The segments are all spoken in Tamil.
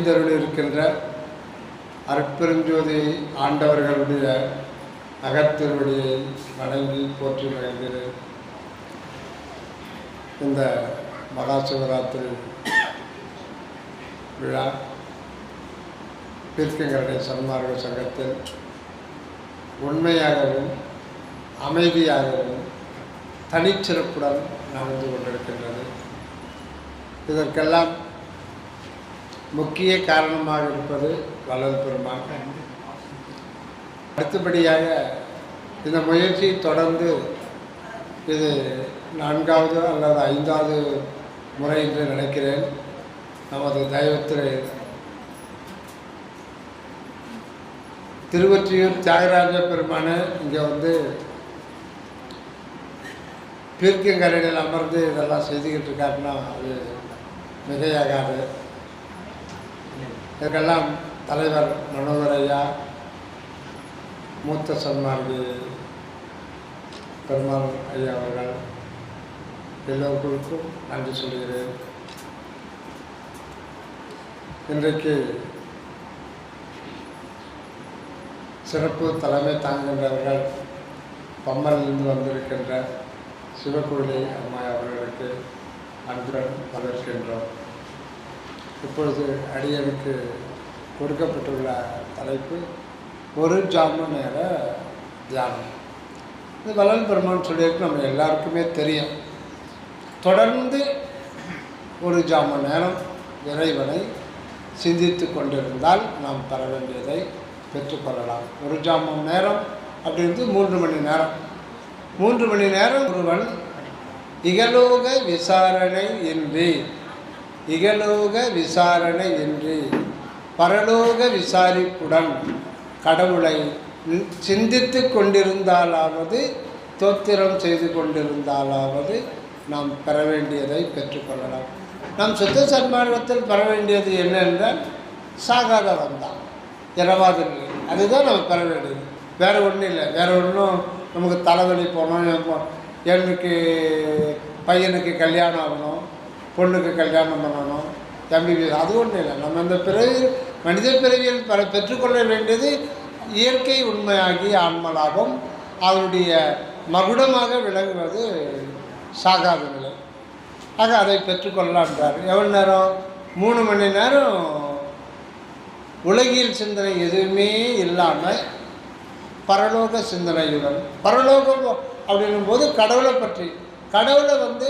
எழுந்தருள் இருக்கின்ற அருட்பெருஞ்சோதி ஆண்டவர்களுடைய அகத்திருவடியை வணங்கி போற்றி மகிழ்கிறேன். இந்த மகா சிவராத்திரி விழா தீர்க்கங்கரடை சன்மார்க்க சங்கத்தில் உண்மையாகவும் அமைதியாகவும் தனிச்சிறப்புடன் நடந்து கொண்டிருக்கின்றது. இதற்கெல்லாம் முக்கிய காரணமாக இருப்பது வள்ளல் பெருமான். அடுத்தபடியாக இந்த முயற்சி தொடர்ந்து இது 4வது அல்லது 5வது முறை என்று நினைக்கிறேன். நமது தெய்வத்திலே திருவொற்றியூர் தியாகராஜ பெருமானை இங்கே வந்து பீர்க்கங்கரையில் அமர்ந்து இதெல்லாம் செய்துக்கிட்டு இருக்காருன்னா அது மிகையாகாது. இதற்கெல்லாம் தலைவர் மனோகர் ஐயா, மூத்த சன்மார்கி பெருமாள் ஐயா அவர்கள் எல்லோருக்கும் நன்றி சொல்கிறேன். இன்றைக்கு சிறப்பு தலைமை தாங்குகின்றவர்கள் பம்மலிருந்து வந்திருக்கின்ற சிவகோயிலை அம்மா அவர்களுக்கு அன்புடன் வரவேற்கின்றோம். இப்பொழுது அடியனுக்கு கொடுக்கப்பட்டுள்ள தலைப்பு ஒரு ஜாம நேர தியானம். இது வள்ளல் பெருமான் சொல்லியிருக்கு, நம்ம எல்லாருக்குமே தெரியும். தொடர்ந்து ஒரு ஜாம நேரம் இறைவனை சிந்தித்து கொண்டிருந்தால் நாம் பெற வேண்டியதை பெற்றுக்கொள்ளலாம். ஒரு ஜாம நேரம் அப்படின்றது 3 மணி நேரம். 3 மணி நேரம் ஒருவன் இகலோக விசாரணை இன்றி பரலோக விசாரிப்புடன் கடவுளை சிந்தித்து கொண்டிருந்தாலாவது, தோத்திரம் செய்து கொண்டிருந்தாலாவது நாம் பெற வேண்டியதை பெற்றுக்கொள்ளலாம். நாம் சுத்த சன்மார்க்கத்தில் பெற வேண்டியது என்னென்றால் சாகாத வந்தான் இரவாத நிலை, அதுதான் நம்ம பெற வேண்டியது. வேறு ஒன்றும் இல்லை. வேறு ஒன்றும் நமக்கு தலைவலி போகணும், எனக்கு பையனுக்கு கல்யாணம் ஆகணும், பொண்ணுக்கு கல்யாணம் பண்ணணும், தம்பி, அது ஒன்றும் இல்லை. நம்ம இந்த பிறவி மனித பிறவியில் பெற்றுக்கொள்ள வேண்டியது இயற்கை உண்மையாகி ஆன்மலாபம், அதனுடைய மகுடமாக விளங்குவது சாகாத நிலை. ஆக அதை பெற்றுக்கொள்ளலான்றார். எவ்வளோ நேரம்? 3 மணி நேரம் உலகியல் சிந்தனை எதுவுமே இல்லாமல் பரலோக சிந்தனையுடன். பரலோகம் அப்படின்னும் போது கடவுளை பற்றி, கடவுளை வந்து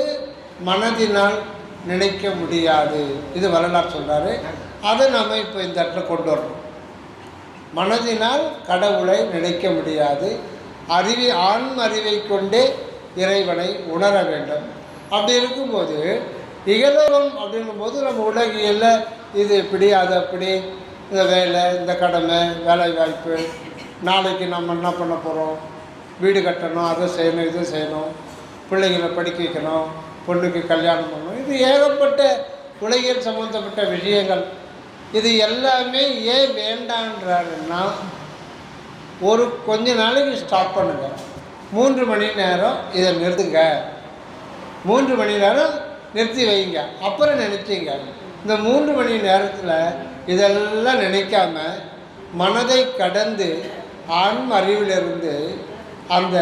மனதினால் நினைக்க முடியாது. இது வரலாறு சொல்கிறாரு. அதை நம்ம இப்போ இந்த இடத்துல கொண்டு வரணும். மனதினால் கடவுளை நினைக்க முடியாது. ஆன்ம அறிவை கொண்டே இறைவனை உணர வேண்டும். அப்படி இருக்கும்போது இகலோகம் அப்படின்னும் போது நம்ம உலகியலில் இது இப்படி அது அப்படி, இந்த வேலை, இந்த கடமை, வேலை வாய்ப்பு, நாளைக்கு நம்ம என்ன பண்ண போகிறோம், வீடு கட்டணும், அதை செய்யணும், இது செய்யணும், பிள்ளைகளை படிக்க வைக்கணும், பொண்ணுக்கு கல்யாணம் பண்ணணும், இது ஏகப்பட்ட உலகியல் சம்மந்தப்பட்ட விஷயங்கள். இது எல்லாமே ஏன் வேண்டான்றாருன்னா, ஒரு கொஞ்ச நாளைக்கு ஸ்டாப் பண்ணுங்க. 3 மணி நேரம் இதை நிறுத்துங்க. 3 மணி நேரம் நிறுத்தி வைங்க. அப்புறம் நினைச்சிங்க. இந்த 3 மணி நேரத்தில் இதெல்லாம் நினைக்காம மனதை கடந்து ஆன்ம அறிவிலிருந்து அந்த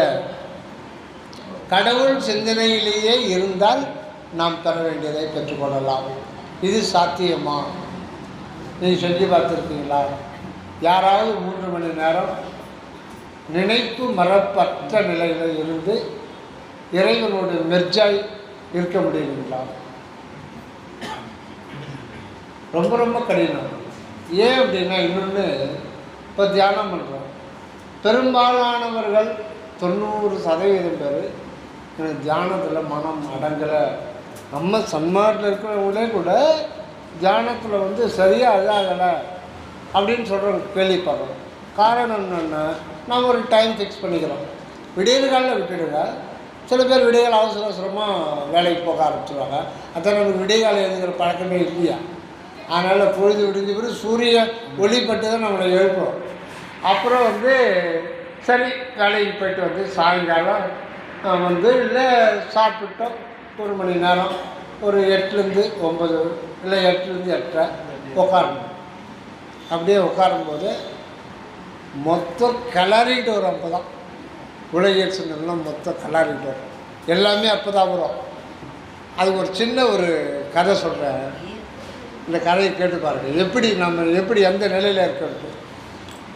கடவுள் சிந்தனையிலேயே இருந்தால் நாம் பெற வேண்டியதை பெற்றுக்கொள்ளலாம். இது சாத்தியமா? நீங்கள் செஞ்சு பார்த்துருக்கீங்களா? யாராவது 3 மணி நேரம் நினைப்பு மறப்பற்ற நிலையில் இருந்து இறைவனோடு மெர்ஜாய் இருக்க முடியுங்களா? ரொம்ப ரொம்ப கடினம். ஏன் அப்படின்னா, இன்னொன்று, இப்போ தியானம் பண்ணுறோம். பெரும்பாலானவர்கள் 90% பேர் எனக்கு தியானத்தில் மனம் அடங்கலை. நம்ம சன்மார்க்கில் இருக்கிறவங்களே கூட தியானத்தில் வந்து சரியாக இதாகலை அப்படின்னு சொல்கிறோம், கேள்விப்படுறோம். காரணம் என்னென்னா, நாம் ஒரு டைம் ஃபிக்ஸ் பண்ணிக்கிறோம். விடியல் காலில் விட்டுடுங்க. சில பேர் விடியல் அவசர அவசரமாக வேலைக்கு போக ஆரம்பிச்சுருவாங்க. அதான் நமக்கு விடியகாலம் எழுதுகிற பழக்கமே இல்லையா. அதனால் பொழுது விடிஞ்ச பிறகு சூரிய ஒளிப்பட்டு தான் நம்மளை எழுப்புறோம். அப்புறம் வந்து சரி வேலைக்கு போய்ட்டு வந்து சாயங்காலம் வந்து இல்லை சாப்பிட்டோம் 1 மணி நேரம், ஒரு 8லேருந்து 9 இல்லை 8லேருந்து 8:30 உட்காரணும். அப்படியே உட்காரும்போது மொத்தம் கிளறிட்டு வரும். அப்போ தான் உலகியல் சிந்தனைலாம் மொத்தம் கிளறிட்டு வரும். எல்லாமே அப்போ தான் வரும். அதுக்கு ஒரு சின்ன ஒரு கதை சொல்கிறேன். இந்த கதையை கேட்டு பாருங்கள், எப்படி நம்ம எப்படி எந்த நிலையில் இருக்கிறது.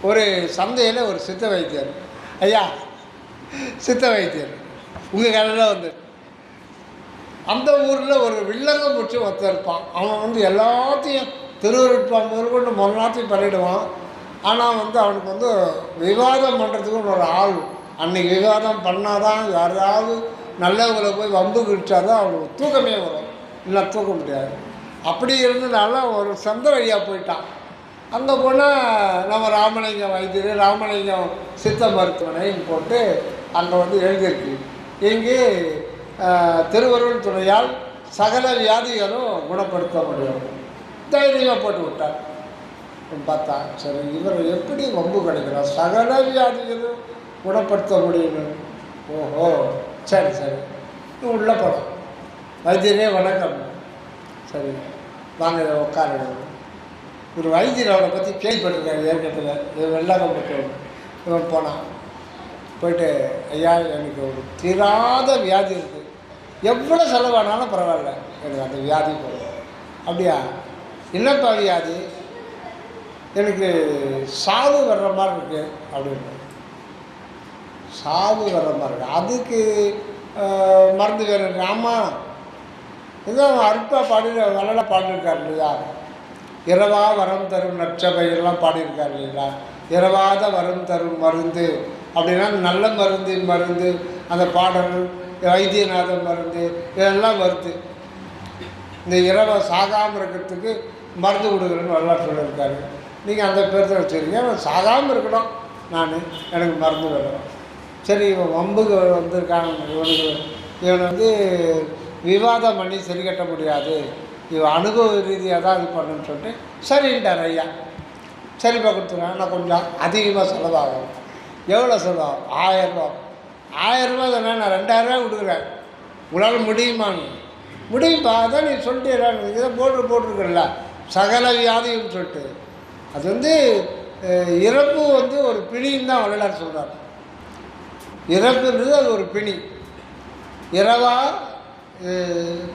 ஒரு சந்தையில் ஒரு சித்த வைத்தியர், ஐயா சித்த வைத்தியர் உங்கள் கதையில் வந்து அந்த ஊரில் ஒரு வில்லங்க முடிச்சு ஒருத்தர் இருப்பான். அவன் வந்து எல்லாத்தையும் திருவருட்பான் முதற்கொண்டு மொன்னாத்தையும் பண்ணிவிடுவான். ஆனால் வந்து அவனுக்கு வந்து விவாதம் பண்ணுறதுக்குன்னு ஒரு ஆள். அன்றைக்கி விவாதம் பண்ணாதான் யாராவது நல்லவங்களை போய் வம்பு கிழிச்சாதான் அவனுக்கு தூக்கமே வரும், இல்லை தூக்க முடியாது. அப்படி இருந்ததுனால ஒரு சந்திர ஐயா போயிட்டான். அங்கே போனால் நம்ம ராமலிங்கம் வைத்தியர், ராமலிங்கம் சித்த மருத்துவமனைன்னு போட்டு அங்கே வந்து எழுதியிருக்கு, இங்கே திருவருள் துணையால் சகல வியாதிகளும் குணப்படுத்த முடியும். தைரியமாக போட்டு விட்டார். பார்த்தா சரி, இவர் எப்படி வம்பு கிடைக்கிறார், சகல வியாதிகளும் குணப்படுத்த முடியும்னு. ஓஹோ, சரி சரி, உள்ளே போகிறோம். வைத்தியரே வணக்கம். சரி வாங்க உட்காருங்க. ஒரு வைத்தியர் அவரை பற்றி கேள்விப்பட்டிருக்காரு ஏற்கனவே, இது வெள்ளாக்கம் பக்கம். இவன் போனான். போயிட்டு ஐயா எனக்கு ஒரு தீராத வியாதி இருக்குது, எவ்வளோ செலவானாலும் பரவாயில்ல, எனக்கு அந்த வியாதி போகும். அப்படியா, என்னப்பா வியாதி? எனக்கு சாவு வர்ற மாதிரி இருக்குது அப்படின்னு. சாவு வர்ற மாதிரி இருக்குது, அதுக்கு மருந்து வேணும். ஆமாம், இதுதான் அற்பா பாடின வளர பாடியிருக்கார் இல்லையா, இரவா வரம் தரும் நற்சபையெல்லாம் பாடியிருக்கார் இல்லைங்களா. இரவாத வரம் தரும் மருந்து அப்படின்னா நல்ல மருந்தின் மருந்து, அந்த பாடல்கள் வைத்தியநாத மருந்து இதெல்லாம் வருது. இந்த இரவை சாகாமல் இருக்கிறதுக்கு மருந்து கொடுக்குறேன்னு நல்லா சொல்லியிருக்காரு. நீங்கள் அந்த பேர் தான் வச்சுருக்கீங்க. அவன் சாகாமல் இருக்கணும், நான் எனக்கு மருந்து வேணும். சரி, இவன் வம்புக்கு வந்திருக்கான், இவன் வந்து விவாதம் பண்ணி சரி கட்ட முடியாது, இவன் அனுபவ ரீதியாக தான் இது பண்ணுன்னு சொல்லிட்டு சரின்ட்டார் ஐயா. சரிப்பா கொடுத்துருவேன், ஆனால் கொஞ்சம் அதிகமாக செலவாகும். எவ்வளோ செலவாகும்? 1000 ரூபா. 1000 ரூபா தானே, நான் 2000 கொடுக்குறேன், உங்களால் முடியுமான்னு. முடியும்பா, அதான் நீ சொல்லிட்டு இதை போட்டிருக்கல சகல வியாதின்னு சொல்லிட்டு. அது வந்து இறப்பு வந்து ஒரு பிணின்னு தான் வள்ளலார் சொல்கிறார். இறப்புன்றது அது ஒரு பிணி. இரவா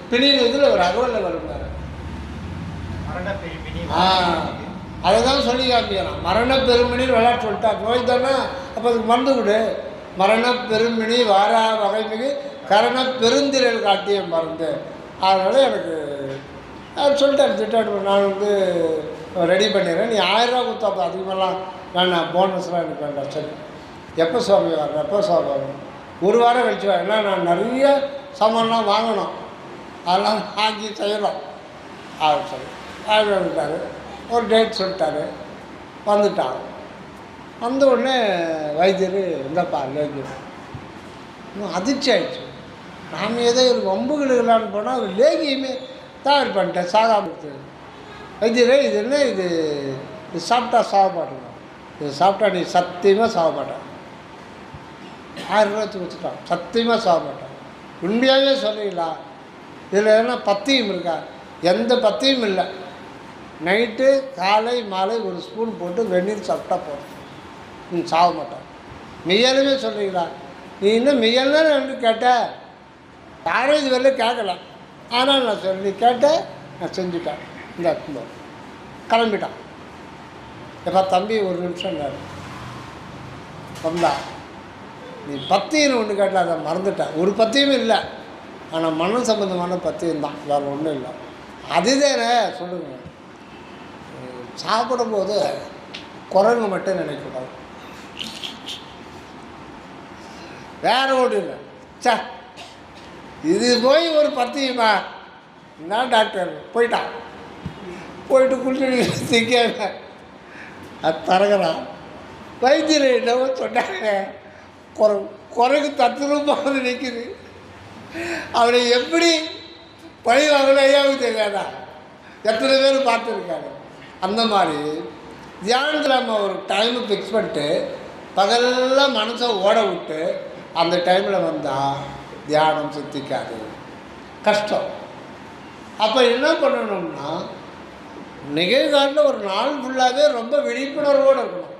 பிணின்னு ஒரு அகவலில் வருவார். அதை தான் சொல்லி காமிக்கலாம். மரண பெருமினின்னு விளையாட்டு சொல்லிட்டா, நோய் தானே, அப்போ அதுக்கு மருந்து கொடு. மரண பெருமினி வாரா வகைமிகு கரண பெருந்திரல் காட்டிய மருந்து. அதனால் எனக்கு சொல்லிட்டார் திட்டாடு, நான் வந்து ரெடி பண்ணிடுறேன், நீ 1000 ரூபா கொடுத்தாப்போ அதிகமெல்லாம் நான் போனஸ்லாம் எனக்கு வேண்டாம். சரி, எப்போ சுவாமி வரேன், எப்போ சுவாமி வரணும், ஒரு வாரம் கழிச்சு வரேன். ஏன்னா நான் நிறைய சாமான்லாம் வாங்கணும், அதெல்லாம் வாங்கி செய்யணும். சரி வந்துட்டார். ஒரு டேட் சொல்லிட்டாரு, வந்துட்டான். வந்த உடனே வைத்தியர் இந்தப்பா லேகியம். இன்னும் அதிர்ச்சி ஆயிடுச்சு. நாம் ஏதோ ஒரு வம்புகளுக்கலான்னு போனால் ஒரு லேகியமே தயார் பண்ணிட்டேன், சாகாமத்து. வைத்தியரே இது என்ன, இது சாப்பிட்டா சாக மாட்டேங்க, இது சாப்பிட்டா நீ சத்தியமாக சாக மாட்டேன். 1000 ரூபாய்க்கு வச்சுட்டான், சத்தியமாக சாக மாட்டேன். உண்மையாகவே சொல்லிங்களா? இதில் எதனா பத்தியம் இருக்கா? எந்த பத்தியும் இல்லை. நைட்டு காலை மாலை ஒரு ஸ்பூன் போட்டு வெந்நீர் சாப்பிட்டா போதும், நீ சாக மாட்டேன். மெய்யாலுமே சொல்கிறீங்களா? நீ இன்னும் மெய்யாலும் வந்து கேட்ட, யாரும் இது வரல கேட்கல, ஆனால் நான் சொல்லி நீ கேட்ட, நான் செஞ்சுட்டேன். இந்த கிளம்பிட்டான். எப்பா தம்பி ஒரு நிமிஷம் வந்தா, நீ பத்தின்னு ஒன்று கேட்டல, அதை மறந்துட்டேன். ஒரு பத்தியும் இல்லை, ஆனால் மன சம்பந்தமான பத்தியம் தான், வேறு ஒன்றும் இல்லை. அதுதானே சொல்லுங்க. சாப்பிடும்போது குரங்கு மட்டும் நினைக்கக்கூடாது, வேற ஒன்றும் இல்லை. சே, இது போய் ஒரு பத்தியமா என்ன டாக்டர் போயிட்டான். போயிட்டு குளிச்சு திங்க அது தரகிறான். வைத்தியர் என்னவோ சொன்னாங்க, குரங்கு தத்துரூபமாக நிற்குது. அவரை எப்படி பழி வாங்கலையாவும் தெரியாதா? எத்தனை பேர் பார்த்துருக்காங்க. அந்த மாதிரி தியானத்தில் நம்ம ஒரு டைமு ஃபிக்ஸ் பண்ணிட்டு பகலெல்லாம் மனசை ஓட விட்டு அந்த டைமில் வந்தால் தியானம் சித்திக்காது, கஷ்டம். அப்போ என்ன பண்ணணும்னா நிகழ்காலில் ஒரு நாள் ஃபுல்லாகவே ரொம்ப விழிப்புணர்வோடு இருக்கணும்.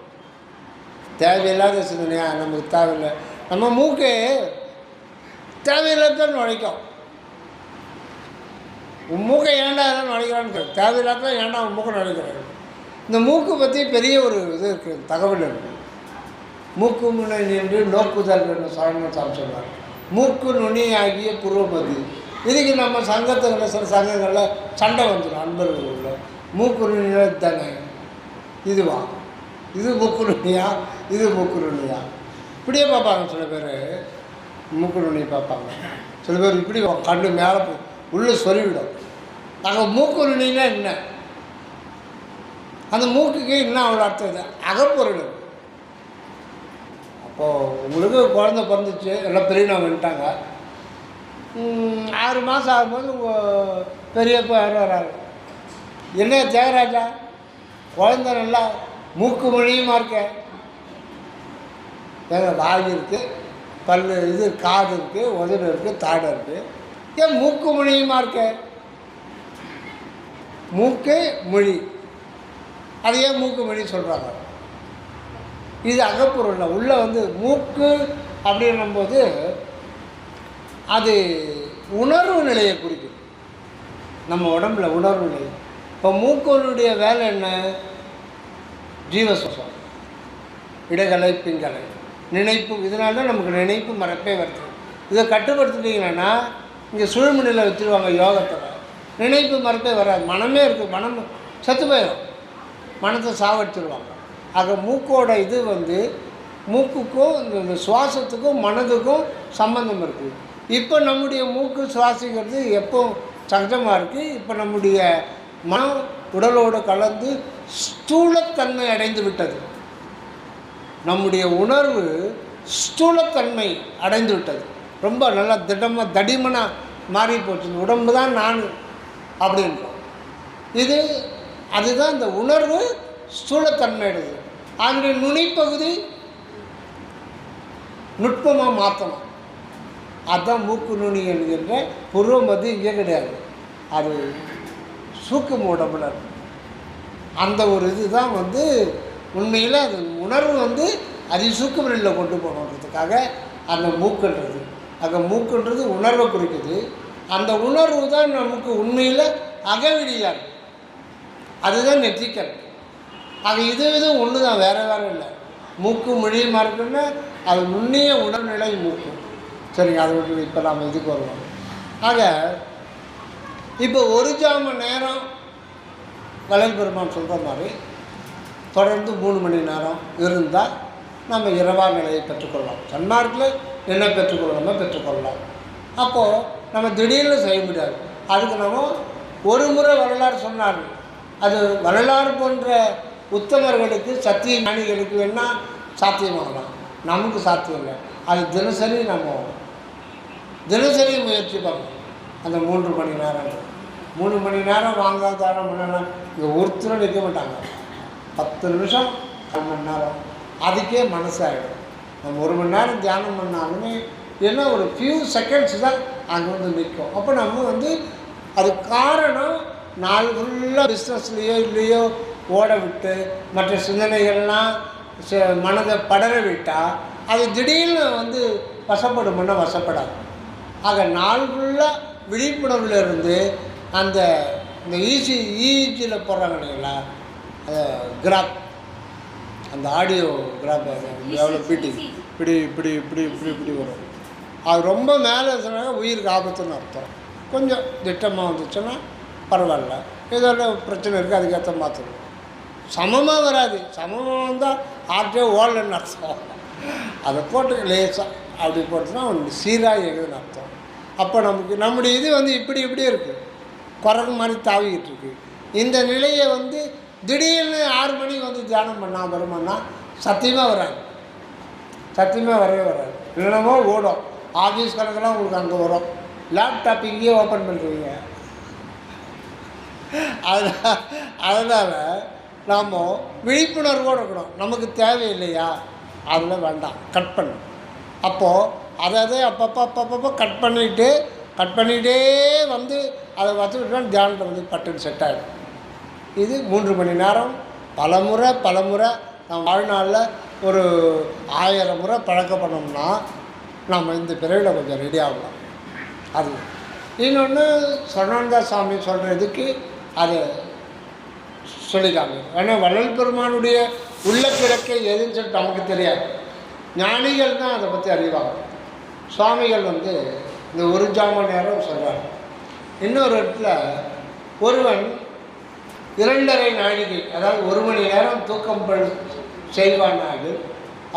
தேவையில்லாத சிந்தனையாக நமக்கு தேவையில்லை. நம்ம மூக்கு தேவையில்லாத நுழைக்கும். உன் மூக்கை ஏன்டா அதெல்லாம் நுழைக்கிறான்னு தேவையில்லாத ஏன்டா உன் மூக்கை நுழைக்கிறாரு. இந்த மூக்கு பற்றி பெரிய ஒரு இது இருக்குது, தகவல் இருக்குது. மூக்கு முனை நின்று நோக்குதல் சரணம் சொல்லுவார். மூக்கு நுனி ஆகிய புருவமதி. இதுக்கு நம்ம சங்கத்துகளில் சில சங்கங்களில் சண்டை வந்துடும் அன்பர்கள். மூக்கு நுனியில் தானே இதுவா, இது மூக்கு நுனியா, இது மூக்கு நுனியா, இப்படியே பார்ப்பாங்க. சில பேர் மூக்கு நுனியை பார்ப்பாங்க, சில பேர் இப்படி கண்ணு மேலே உள்ளே சொல்லிவிடும். நாங்கள் மூக்கு நுனின்னா என்ன, அந்த மூக்குக்கு இன்னும் அவ்வளோ அர்த்தம் இது அகப்பொருள். அப்போது உங்களுக்கு குழந்தை பிறந்துச்சு, எல்லாம் பெரியவங்க வந்துட்டாங்க. 6 மாதம் ஆகும்போது உங்கள் பெரியப்பா யாரும் வராரு. என்ன தியாகராஜா குழந்தை நல்லா மூக்கு மொழியுமா இருக்க, எங்கள் வாய் இருக்குது, பல் இது காது இருக்குது, உதடு இருக்குது, தாடை இருக்குது, ஏன் மூக்கு மொழியுமா இருக்க. மூக்கு மொழி, அது ஏன் மூக்கு மொழி சொல்கிறாங்க. இது அகப்பொருள். உள்ளே மூக்கு அப்படின்னும்போது அது உணர்வு நிலையை குறிக்கும். நம்ம உடம்புல உணர்வு நிலை. இப்போ மூக்கனுடைய வேலை என்ன, ஜீவசுவாசம், இடகலை பிங்கலை நினைப்பு. இதனால தான் நமக்கு நினைப்பு மறப்பே வருது. இதை கட்டுப்படுத்திட்டீங்கன்னா இங்கே சுழுமணியில் வச்சுருவாங்க யோகத்தில், நினைப்பு மறப்பே வராது. மனமே இருக்குது, மனம் செத்து போயிடும், மனத்தை சாவடிச்சிருவாங்க. ஆக மூக்கோட இது மூக்குக்கும் இந்த சுவாசத்துக்கும் மனதுக்கும் சம்பந்தம் இருக்குது. இப்போ நம்முடைய மூக்கு சுவாசிக்கிறது எப்போ சகஜமாக இருக்குது. இப்போ நம்முடைய மனம் உடலோடு கலந்து ஸ்தூலத்தன்மை அடைந்து விட்டது. நம்முடைய உணர்வு ஸ்தூலத்தன்மை அடைந்து விட்டது. ரொம்ப நல்லா திடமாக தடிமனாக மாறி போச்சு. உடம்பு தான் நான் அப்படின்றோம். அதுதான் இந்த உணர்வு ஸ்தூலத்தன்மை அடையுது. அதனுடைய நுனிப்பகுதி நுட்பமாக மாற்றணும். அதுதான் மூக்கு நுனி என்கின்ற புருவமதி இங்கே கிடையாது, அது சூக்கும உடம்புல இருக்கு. அந்த ஒரு இதுதான் உண்மையில் அது உணர்வு அதிசூக்கும நிலையில் கொண்டு போகணுன்றதுக்காக அந்த மூக்குன்றது. அந்த மூக்குன்றது உணர்வை குறிக்குது. அந்த உணர்வு தான் நமக்கு உண்மையில் அகவிடியாக இருக்குது. அதுதான் நெற்றிக்கல். அது இது ஒன்று தான், வேறு வேறு இல்லை. மூக்கு மொழியுமா இருக்குன்னா அது நுண்ணிய உணர்நிலை மூக்கு. சரிங்க, அது ஒன்று. இப்போ நாம் இதுக்கு வருவோம். ஆக இப்போ 1 ஜாம நேரம் வள்ளல் பெருமான் சொல்கிற மாதிரி தொடர்ந்து 3 மணி நேரம் இருந்தால் நம்ம இரவா நிலையை பெற்றுக்கொள்ளலாம். சன்மார்க்கில் என்ன பெற்றுக்கொள்ளலாம். அப்போது நம்ம திடீர்னு செய்ய முடியாது. அதுக்கு நம்ம ஒரு முறை வரலாறு சொன்னார்கள். அது வரலாறு போன்ற உத்தமர்களுக்கு சத்திய ஞானிகளுக்கு வேணால் சாத்தியமாகலாம், நமக்கு சாத்தியம் இல்லை. அது தினசரி முயற்சி பண்ணணும். அந்த 3 மணி நேரம் 3 மணி நேரம் வாங்காத தானம் பண்ணணும். இங்கே ஒருத்தரும் நிற்க மாட்டாங்க. 10 நிமிஷம் 1 மணி நேரம் அதுக்கே மனசாகிடும். நம்ம 1 மணி நேரம் தியானம் பண்ணாலுமே ஏன்னா ஒரு ஃபியூ செகண்ட்ஸ் தான் அங்கே நிற்கும். அப்போ நம்ம அது காரணம் நாள் ஃபுல்லாக பிஸ்னஸ்லேயோ இல்லையோ ஓட விட்டு மற்ற சிந்தனைகள்லாம் மனதை படர விட்டால் அது திடீர்னு வசப்படுமுன்னா வசப்படாது. ஆக நாள் ஃபுல்லாக விழிப்புணர்வில் இருந்து இந்த ஈஜியில் போடுறாங்க இல்லைங்களா, கிராப், அந்த ஆடியோ கிராப் எவ்வளோ பீட்டி இப்படி வரும். அது ரொம்ப மேலே சொன்னாங்க உயிருக்கு ஆபத்துன்னு அர்த்தம். கொஞ்சம் திட்டமாக வந்துச்சுன்னா பரவாயில்ல, ஏதோ பிரச்சனை இருக்குது, அதுக்கேற்ற மாற்றணும். சமமாக வராது. சமமாக வந்தால் ஆற்றே ஓடலன்னு அர்த்தம். அதை போட்டு லேசாக அப்படி போட்டுன்னா சீராக இயங்குதுன்னு அர்த்தம். அப்போ நம்முடைய இது இப்படி இருக்குது, குரங்கு மாதிரி தாவிக்கிட்டு இருக்கு. இந்த நிலையை திடீர்னு 6 மணிக்கு தியானம் பண்ணால் வருமானா சத்தியமாக வராது. சத்தியமாக வரவே வராது. இல்லைனமோ ஓடும். ஆஃபீஸ் கணக்கெல்லாம் உங்களுக்கு அங்கே வரும். லேப்டாப் இங்கேயே ஓப்பன் பண்ணுறீங்க. அதனால் நாம் விழிப்புணர்வோடு இருக்கணும். நமக்கு தேவையில்லையா அதில் வேண்டாம், கட் பண்ணு. அப்போது அதை அப்பப்போ கட் பண்ணிகிட்டே அதை வச்சுக்கிட்டோம். தியானத்தை பட்டுன்னு செட் ஆகிடும். இது 3 மணி நேரம் பலமுறை நம்ம வாழ்நாளில் ஒரு 1000 முறை பழக்கம் பண்ணோம்னா நம்ம இந்த பிறவியில் கொஞ்சம் ரெடி ஆகலாம். அது இன்னொன்று சரணானந்த சாமி சொல்கிறதுக்கு அதை சொல்லிக்காங்க. ஏன்னா வள்ளல் பெருமானுடைய உள்ள கிழக்கை எதுன்னு சொல்லிட்டு நமக்கு தெரியாது. ஞானிகள் தான் அதை பற்றி அறிவாங்க. சுவாமிகள் இந்த 1 ஜாம நேரம் சொல்கிறாங்க. இன்னொரு இடத்துல ஒருவன் 2.5 நாழிகை, அதாவது 1 மணி நேரம் தூக்கம் செய்வானாக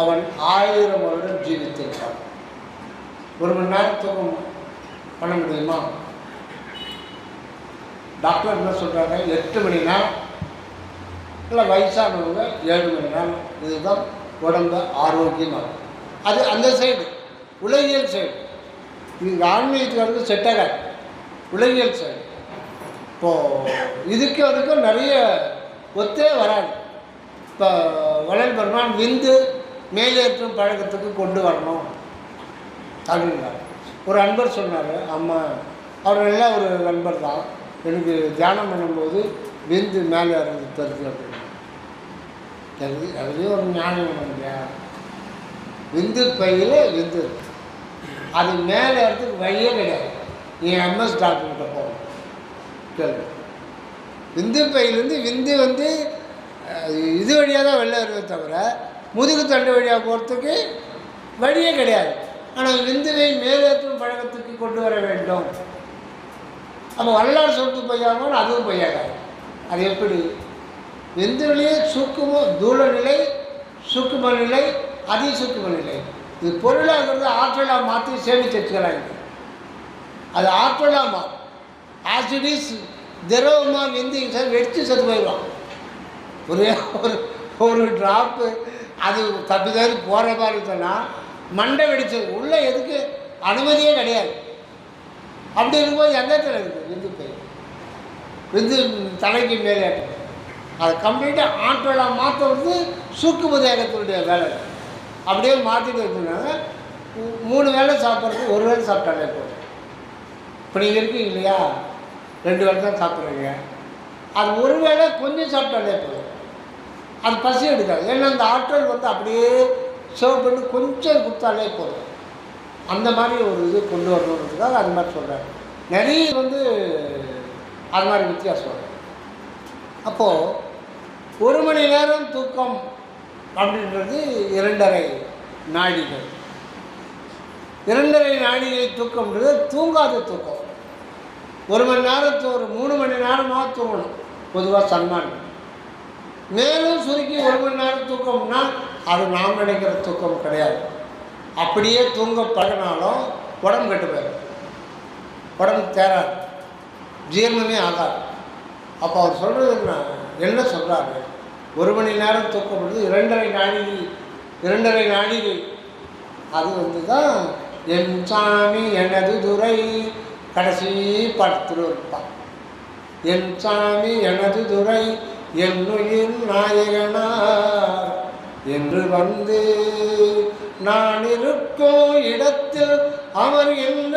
அவன் 1000 வருடம் ஜீவித்திருப்பான். 1 மணி நேரம் தூக்கம் பண்ண முடியுமா? டாக்டர் என்ன சொல்கிறாங்க, 8 மணி நேரம், இல்லை வயசானவங்க 7 மணி நேரம். இதுதான் உடம்பு ஆரோக்கியமாக. அது அந்த சைடு உலகியல் சைடு. இது ஆன்மீகத்துக்கு செட் ஆகாது. உலகியல் சைடு இப்போது இதுக்கு அதுக்கும் நிறைய ஒத்தே வராது. இப்போ வள்ளல் பெருமான் விந்து மேலேற்றும் பழக்கத்துக்கு கொண்டு வரணும் அப்படின்னார். ஒரு அன்பர் சொன்னார், அம்மா அவர் நல்லா ஒரு நண்பர் தான், எனக்கு தியானம் பண்ணும்போது விந்து மேலே இறங்கி தருது அப்படின்னு தெரியுது. அதுலேயும் ஒரு ஞானம் வேணும் இல்லையா? விந்து பையில் விந்து அது மேலே இடத்துக்கு வழியே கிடையாது. நீ எம்எஸ் டாக்டர்கிட்ட போகணும். கேள்வி விந்து பையிலேருந்து விந்து இது வழியாக தான் வெளில வருவே தவிர முதுகு தண்டு வழியாக போகிறதுக்கு வழியே கிடையாது. ஆனால் விந்துவை மேலேற்றும் பழக்கத்துக்கு கொண்டு வர வேண்டும். அப்போ வல்லார் சொல்லிட்டு பொய்யாமல் அதுவும் பொய்யாகாது. அது எப்படி? விந்துவிலேயே சூக்கும தூள நிலை, சூக்கும நிலை, அதிசூக்கும நிலை. இது பொருளாகிறது ஆற்றலாக மாற்றி சேமித்து வச்சுக்கிறாங்க. அது ஆற்றலாக மாறும். ஆசிடிஸ் திரவமாக விந்து வெடித்து செத்து போயிடுவான். ஒரே ஒரு ட்ராப்பு அது தப்பிதாரி போகிற மாதிரி சொன்னால் மண்டை வெடிச்சது உள்ளே எதுக்கு அனுமதியே கிடையாது. அப்படி இருக்கும்போது எந்த இடத்துல இருக்குது விந்து போய் விந்து தலைக்கு மேலே அதை கம்ப்ளீட்டாக ஆற்றலாக மாற்றுறது சூக்கும தேகத்தினுடைய வேலை. அப்படியே மாற்றிட்டு இருக்குனாங்க. 3 வேளை சாப்பிட்றது 1 வேளை சாப்பிட்டாலே போதும். இப்போ நீங்கள் இருக்கீங்க இல்லையா, 2 வேளை தான் சாப்பிட்றீங்க. அது 1 வேளை கொஞ்சம் சாப்பிட்டாலே போதும். அது பசி எடுக்காது. ஏன்னா அந்த ஆற்றல் அப்படியே சேவ் பண்ணி கொஞ்சம் கொடுத்தாலே போதும். அந்த மாதிரி ஒரு இது கொண்டு வரணுன்றதுக்காக அது மாதிரி சொல்கிறாங்க. நிறைய அது மாதிரி வித்தியாசம் வரும். அப்போது 1 மணி நேரம் தூக்கம் அப்படின்றது 2.5 நாழிகை. 2.5 நாழிகை தூக்கம்ன்றது தூங்காத தூக்கம். 1 மணி நேரத்து ஒரு 3 மணி நேரமாக தூங்கணும் பொதுவாக சன்மானம். மேலும் சுருக்கி 1 மணி நேரம் தூக்கம்னா அது நாம் நினைக்கிற தூக்கம் கிடையாது. அப்படியே தூங்க பழகினாலும் உடம்பு கெட்டு போயிடும், உடம்பு தேராது, ஜீரணமே ஆகாது. அப்போ அவர் சொல்கிறது என்ன சொல்கிறாரு, 1 மணி நேரம் தூக்கப்படுது 2.5 நாழிகை. அது தான் என் சாமி எனது துறை கடைசி படத்தில் இருப்பான். என் சாமி எனது துறை என்னுயிர் நாயகனார் என்று நான் இருக்கும் இடத்தில் அமர்கின்ற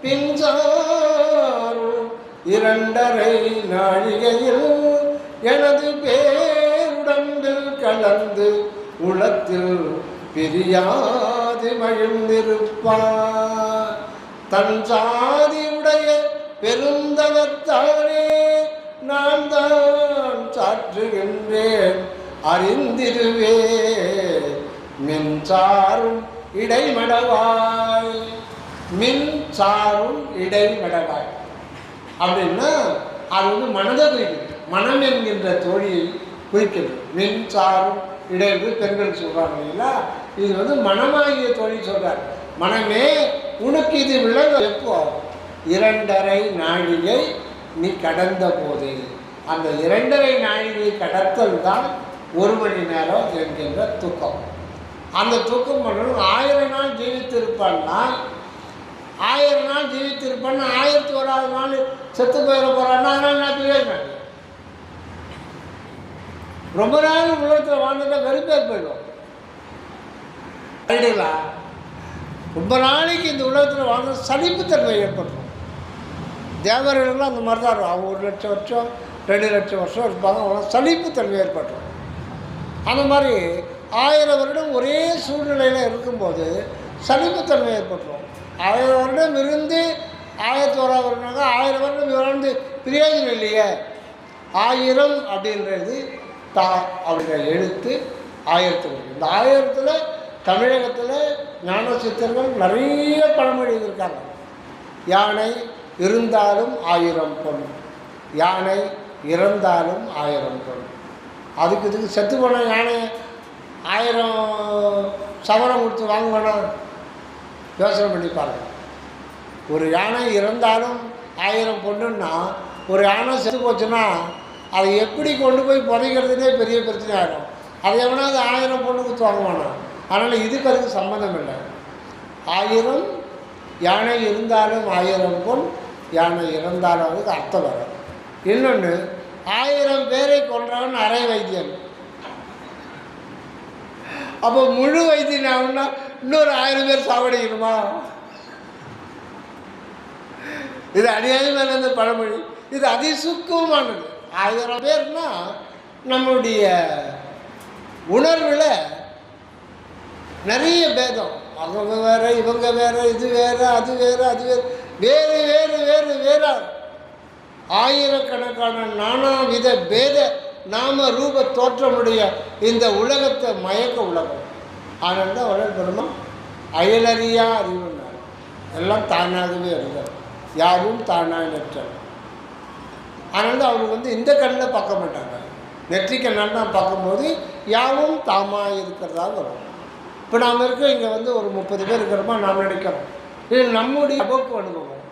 பின்சாரும் 2.5 நாழிகையில் எனது பேருடம்பில் கலந்து உளத்தில் பிரியாது மகிழ்ந்திருப்பார். தன் சாதி உடைய பெருந்தவத்தானே நான் தான் சாற்றுகின்றேன் அறிந்திருவே மின்சாரும் இடைமடவாய். மின்சாரும் இடைமடவாய் அப்படின்னா அது மனதை குறிக்கிறது. மனம் என்கின்ற தோழியை குறிக்கிறது. மின்சாரும் இடைவு பெண்கள் சொல்கிறாங்க இல்லைங்களா, இது மனமாகிய தோழி சொல்கிறார். மனமே உனக்கு இது விளங்க எப்போ 2.5 நாழிகை நீ கடந்த போது. அந்த 2.5 நாழிகை கடத்தல் தான் 1 மணி நேரம் என்கின்ற தூக்கம். அந்த தூக்கம் பண்ணணும். 1000 நாள் ஜீவித்திருப்பான்னா 1000 நாள் ஜீவித்திருப்பான்னா 1001வது நாள் செத்து போயிட போகிறான்னா அதனால் நான் பேசுவேன். ரொம்ப நாள் உலகத்தில் வாழ்ந்துட்டா வெறுப்பேர் போயிடும். ரைடுங்களா, ரொம்ப நாளைக்கு இந்த உலகத்தில் வாழ்ந்த சலிப்புத்தன்மை ஏற்பட்டுரும். தேவர்கள்லாம் அந்த மாதிரி தான் இருக்கும். அவங்க 1,00,000 வருஷம் 2,00,000 வருஷம் இருப்பாங்க. அவங்க சலிப்பு தன்மை ஏற்பட்டுரும். அந்த மாதிரி 1000 வருடம் ஒரே சூழ்நிலையில் இருக்கும்போது சலிப்புத்தன்மை ஏற்பட்டுரும். 1000 வருடம் இருந்து 1001 வருடம்னாங்க. 1000 வருடம் இருந்து பிரயோஜனம் இல்லையே. 1000 அப்படின்றது தா அப்படிங்கிற எழுத்து 1000 இந்த 1000ல் தமிழகத்தில் ஞான சித்தர்கள் நிறைய பழமொழி இருக்காங்க. யானை இருந்தாலும் 1000 பொன், யானை இறந்தாலும் 1000 பொன். இதுக்கு செத்து போன யானை 1000 சவரம் கொடுத்து வாங்குவேனா? யோசனை பண்ணி பாருங்கள். ஒரு யானை இறந்தாலும் 1000 பொண்ணுன்னா, ஒரு யானை செத்து போச்சுன்னா அதை எப்படி கொண்டு போய் புதைக்கிறதுனே பெரிய பிரச்சனை ஆகிடும். அதை எவனாவது 1000 பொண்ணு கொடுத்து வாங்குவானா? அதனால் இதுக்கு அதுக்கு சம்மந்தம் இல்லை. 1000 யானை இருந்தாலும் 1000 பொன், யானை இறந்தாலும் அதுக்கு அர்த்தம் வரும். இன்னொன்று, 1000 பேரை கொன்றவன் அரை வைத்தியன். அப்போ முழு வைத்தியன் ஆகுன்னா இன்னொரு 1000 பேர் சாவடிக்கணுமா? இது அநியாயமான அந்த பழமொழி. இது அதிசுக்கமானது. 1000 பேர்னா நம்மளுடைய உணர்வில் நிறைய பேதம். அவங்க வேறு, இவங்க வேறு, இது வேறு, அது வேறு, அது வேறு, வேறு வேறு வேறு வேறு ஆயிரக்கணக்கான நானாவித பேத நாம ரூப தோற்றமுடைய இந்த உலகத்தை மயக்க உலகம். ஆனால் தான் வளர் பெருமா அயலறியா அறிவுனார். எல்லாம் தானாகவே அறிவார், யாரும் தானாக நெற்றல். ஆனால் தான் அவருக்கு இந்த கண்ணில் பார்க்க மாட்டாங்க, நெற்றிக்கண்ணால் தான் பார்க்கும்போது யாவும் தாமாக இருக்கிறதா வரும். இப்போ நாம் இங்கே ஒரு 30 பேர் இருக்கிறோமா நாம் நினைக்கிறோம். இது நம்முடைய அபோக்கு அனுபவம்.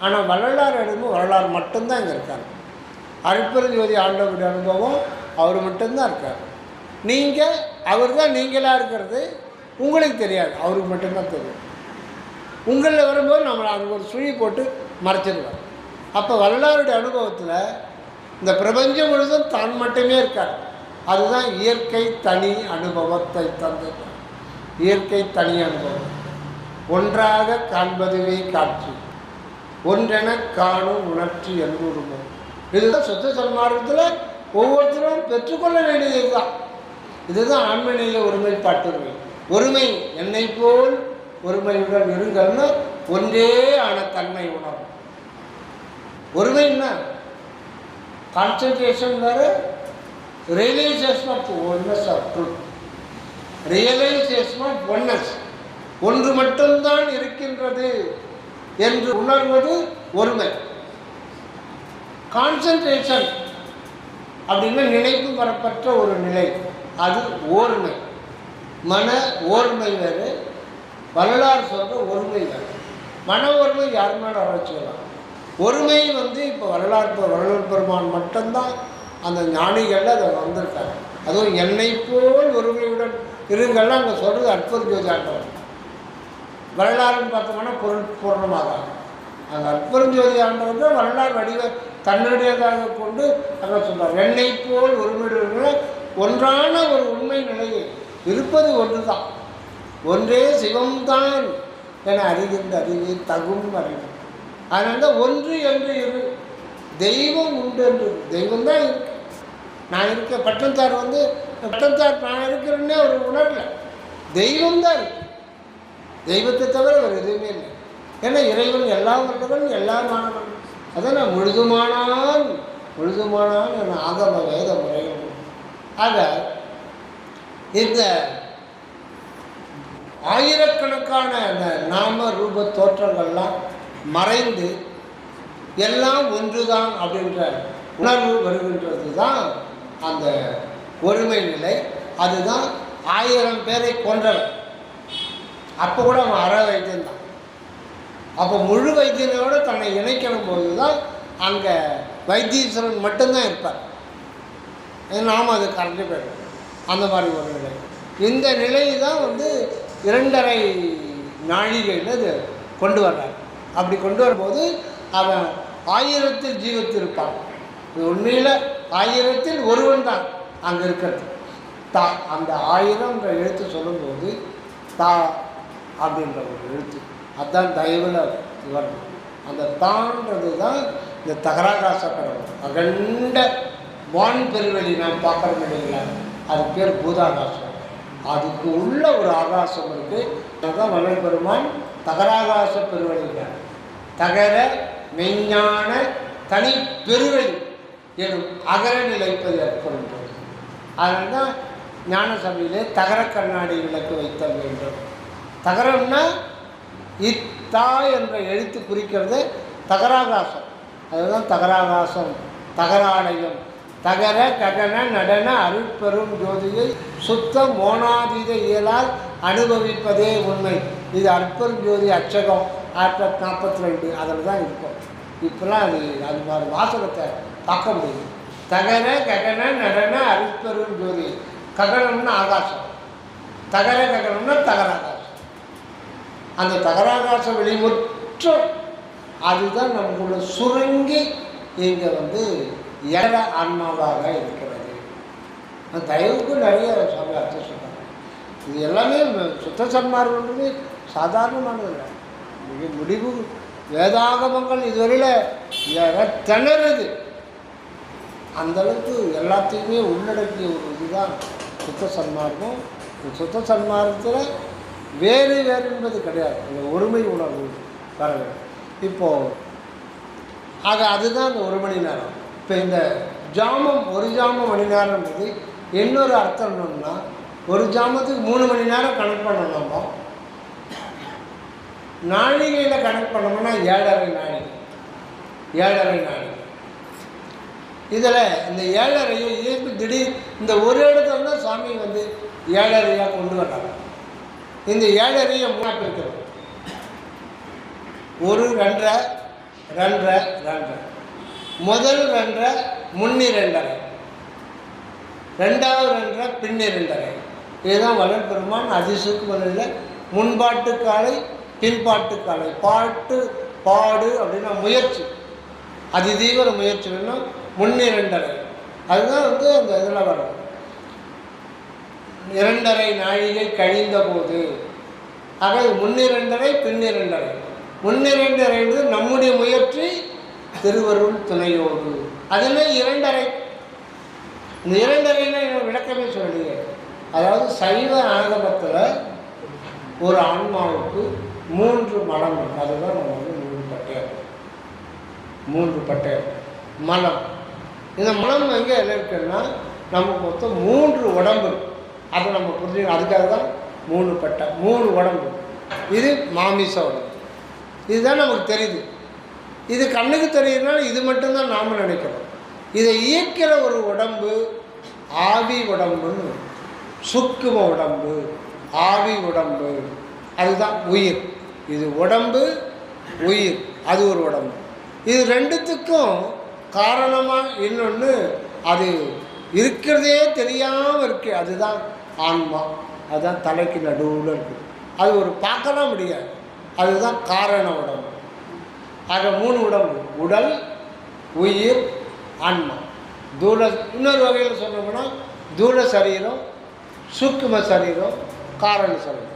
ஆனால் வரலாறு அனுபவம் வரலாறு மட்டும்தான் இங்கே இருக்காங்க. அருட்பெருஞ்சோதி ஆண்டவருடைய அனுபவம் அவர் மட்டும்தான் இருக்கார். நீங்கள் அவர் தான் நீங்களாக இருக்கிறது உங்களுக்கு தெரியாது, அவருக்கு மட்டும்தான் தெரியும். உங்களில் வரும்போது நம்ம அதுக்கு ஒரு சுழி போட்டு மறைச்சிடுவார். அப்போ வரலாறுடைய அனுபவத்தில் இந்த பிரபஞ்சம் முழுதும் தான் மட்டுமே இருக்கார். அதுதான் இயற்கை தனி அனுபவத்தை தந்தது. இயற்கை தனி அனுபவம், ஒன்றாக காண்பதுவே காட்சி, ஒன்றென காணும் உணர்ச்சி என்புரிமை. இதுதான் சுத்த சன்மார்க்கத்தில் ஒவ்வொருத்தரும் பெற்றுக்கொள்ள வேண்டியது தான். இதுதான் ஆண்மநிலை ஒருமைப்பாட்டுரிமை. ஒருமை என்னை போல் ஒருமையுடன் இருங்கள்னு ஒன்றே ஆன தன்மை உணரும். ஒருமைன்னா கான்சன்ட்ரேஷன் வேறு, realization of oneness of truth. Realization of oneness, ஒன்று மட்டும்தான் இருக்கின்றது என்று உணர்வது ஒருமை. கான்சன்ட்ரேஷன் அப்படின்னா நினைப்பு வரப்பட்ட ஒரு நிலை, அது ஓர்மை. மன ஓர்மை வேறு, வரலாறு சொல்கிற ஒருமை வேறு. மன ஒருமை யார் மேலே வச்சுக்கலாம். ஒருமை இப்போ வரலாறு பெருமான் மட்டும்தான் அந்த ஞானிகள் அதை வந்திருக்காங்க. அதுவும் என்னை போல் ஒருமையுடன் இருங்கள்லாம் அங்கே சொல்கிறது அற்புதஞ்சோதி ஆண்டவர். வரலாறுன்னு பார்த்தோம்னா பூர்ணமாக அந்த அற்புதஞ்சோதி ஆண்டவர் தான் வரலாறு வடிவ தன்னுடையதாக கொண்டு அங்கே சொல்கிறார். என்னை போல் ஒருமையுடன் ஒன்றான ஒரு உண்மை நிலையை இருப்பது ஒன்று தான், ஒன்றே சிவம்தான் என அறிகின்ற அறிவே தகும் அறிவு. அதனால தான் ஒன்று என்று இரு, தெய்வம் உண்டு என்று. தெய்வம் தான் இருக்கு. நான் இருக்க பட்டத்தார் பட்டத்தார் நான் இருக்கிறேன்னே ஒரு உணர்ல தெய்வம் தான் இருக்கு. தெய்வத்தை தவிர ஒரு எதுவுமே இல்லை. ஏன்னா இறைவன் எல்லாம் வல்லவன், எல்லாம் மாணவன். அதான் நான் முழுதுமானான் என ஆகம வேத முறைகள். ஆக இந்த ஆயிரக்கணக்கான அந்த நாம ரூப தோற்றங்கள்லாம் மறைந்து எல்லாம் ஒன்றுதான் அப்படின்ற உணர்வு வருகின்றது தான் அந்த ஒருமை நிலை. அதுதான் 1000 பேரை கொன்றவன். அப்போ கூட அவன் அற வைத்தியன் தான். அப்போ முழு வைத்தியனோடு தன்னை இணைக்கணும் போது தான் அங்கே வைத்தீஸ்வரன் மட்டும்தான் இருப்பார். நாம் அது கரைஞ்சி போயிடும். அந்த மாதிரி ஒரு நிலை. இந்த நிலை தான் 2.5 நாழிகையில் அது கொண்டு வர்றார். அப்படி கொண்டு வரும்போது அவன் 1000 ஜீவத்தில் இருப்பான். உண்மையில் 1000 ஒருவன் தான் அங்கே இருக்கிறது. தா அந்த 1000ன்ற எழுத்து சொல்லும்போது தா அப்படின்ற ஒரு எழுத்து, அதுதான் தயவில் வரணும். அந்த தான்றது தான் இந்த தகராகாச கடவுள். அகண்ட வான் பெருவெளி நாம் பார்க்குறோம் இல்லைங்களா, அது பேர் பூதாகாசம். அதுக்கு உள்ள ஒரு ஆகாசம் இருக்குது. அதுதான் வள்ளல் பெருமான் தகராகாச பெருவெளிகிறார். தகர மெஞ்ஞான தனி பெருவெளி எனும் அகர நிலைப்பது ஏற்படுகின்றது. அதனால தான் ஞான சபையிலே தகர கண்ணாடி விளக்கு வைத்தல் வேண்டும். தகரம்னா இத்தா என்ற எழுத்து குறிக்கிறது தகராகாசம். அதுதான் தகராகாசம், தகராலயம். தகர ககன நடன அருட்பெரும் ஜோதியை சுத்த மோனாதீத இயலால் அனுபவிப்பதே உண்மை. இது அற்பெரும் ஜோதி அச்சகம் 1942 அதில் தான் இருக்கும். இப்போலாம் அது மாதிரி வாசகத்தை பார்க்க முடியும். தகர ககன நடன அருட்பெரும் ஜோதி. ககனம்னா ஆகாசம், தகர ககனம்னா தகராகாசம். அந்த தகராகாச வெளிமுற்றம் அதுதான் நமக்குள்ள சுருங்கி இங்கே ஏற ஆன்மாவாக இருக்கிறது. அந்த தயவுக்கு நிறைய சாமி அர்த்தம் சொல்கிறாங்க. இது எல்லாமே சுத்த சன்மார்க்கன்றது சாதாரணமானது இல்லை. மிக முடிவு வேதாகமங்கள் இதுவரையில் திணறுது. அந்தளவுக்கு எல்லாத்தையுமே உள்ளடக்கிய ஒரு இதுதான் சுத்த சன்மார்க்கம். சுத்த சன்மார்க்கத்தில் வேறு வேறு என்பது கிடையாது, அந்த ஒருமை உணர்வு வர வேண்டும். இப்போது அதுதான் அந்த 1 மணி நேரம். இப்போ இந்த ஜாமம் 1 ஜாமம் மணி நேரம்ன்றது இன்னொரு அர்த்தம் என்னன்னா, 1 ஜாமத்துக்கு 3 மணி நேரம் கணக்கு பண்ணணும். நம்ம நாழிகையில் கணக்கு பண்ணோம்னா 7.5 நாழிகை. 7.5 நாழிகை. இதில் இந்த 7.5 இயல்பு திடீர் இந்த ஒரு இடத்துல தான் சாமி 7.5 கொண்டு வர்றாங்க. இந்த 7.5 3 இருக்கிறது. 1 2 2 2 முதல் 2 முன்னி 2.5, ரெண்டாவது 2 பின்னி 2.5. இதுதான் வள்ளல் பெருமான் அதிசுக்கு வழியில் முன்பாட்டு காலை பின்பாட்டு காலை பாட்டு பாடு அப்படின்னா முயற்சி, அதிதீவிர முயற்சி வேணும். முன்னி 2.5 அதுதான் அந்த இதில் வரும். 2.5 நாழிகை கழிந்த போது ஆக முன்னி 2.5 பின்னி 2.5. முன்னி 2.5 நம்முடைய முயற்சி திருவருள் துணையோடு. அதுல 2.5. இந்த 2.5 விளக்கமே சொல்லலையே. அதாவது சைவ ஆகமத்தில் ஒரு ஆன்மாவுக்கு 3 மலம். அதுதான் நம்ம 3 பட்டயம். 3 பட்டயம் மலம். இந்த மலம் எங்கே என்ன இருக்குன்னா, நமக்கு மொத்தம் 3 உடம்பு. அதை நம்ம புரிஞ்சுக்கணும். அதுக்காக தான் 3 பட்டை, 3 உடம்பு. இது மாமிச உடம்பு. இதுதான் நமக்கு தெரியுது. இது கண்ணுக்கு தெரியுதுனால இது மட்டும்தான் நாம் நினைக்கிறோம். இதை இயக்கிற ஒரு உடம்பு ஆவி உடம்புன்னு, சுக்கும உடம்பு ஆவி உடம்பு, அதுதான் உயிர். இது உடம்பு உயிர், அது ஒரு உடம்பு. இது ரெண்டுத்துக்கும் காரணமாக இன்னொன்று அது இருக்கிறதே தெரியாமல் இருக்கு. அதுதான் ஆன்மா. அதுதான் தலைக்கு நடுவில் இருக்குது. அது ஒரு பார்க்கலாம் முடியாது. அதுதான் காரண உடம்பு. ஆக 3 உடம்பு: உடல், உயிர், ஆன்மா. தூள இன்னொரு வகையில் சொன்னோம்னா தூள சரீரம், சூக்கும சரீரம், காரண சரீரம்.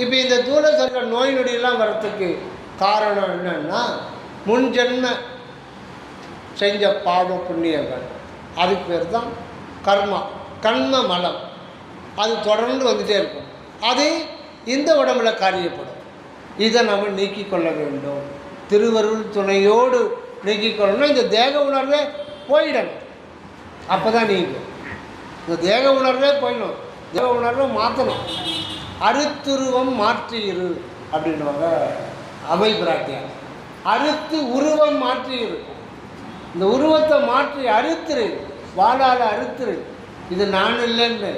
இப்போ இந்த தூள சரீரம் நோய் நொடியெல்லாம் வர்றதுக்கு காரணம் என்னன்னா, முன்ஜென்ம செஞ்ச பாவ புண்ணியங்கள். அதுக்கு பேர் தான் கர்மா, கர்ம மலம். அது தொடர்ந்து வந்துகிட்டே இருக்கும். அது இந்த உடம்புல காரியப்படும். இதை நம்ம நீக்கிக் கொள்ள வேண்டும். திருவருள் துணையோடு நீக்கிக் கொள்ளணும். இந்த தேக உணர்வே போயிடணும். அப்போ தான் நீங்கும். இந்த தேக உணர்வே போயிடணும். தேக உணர்வை மாற்றணும். அறுத்துருவம் மாற்றியிரு அப்படின்வாங்க அவை பிராட்டியார். அறுத்து உருவம் மாற்றி இருக்கும். இந்த உருவத்தை மாற்றி அறுத்துரு, வாளால் அறுத்துரு. இது நான் இல்லைன்னு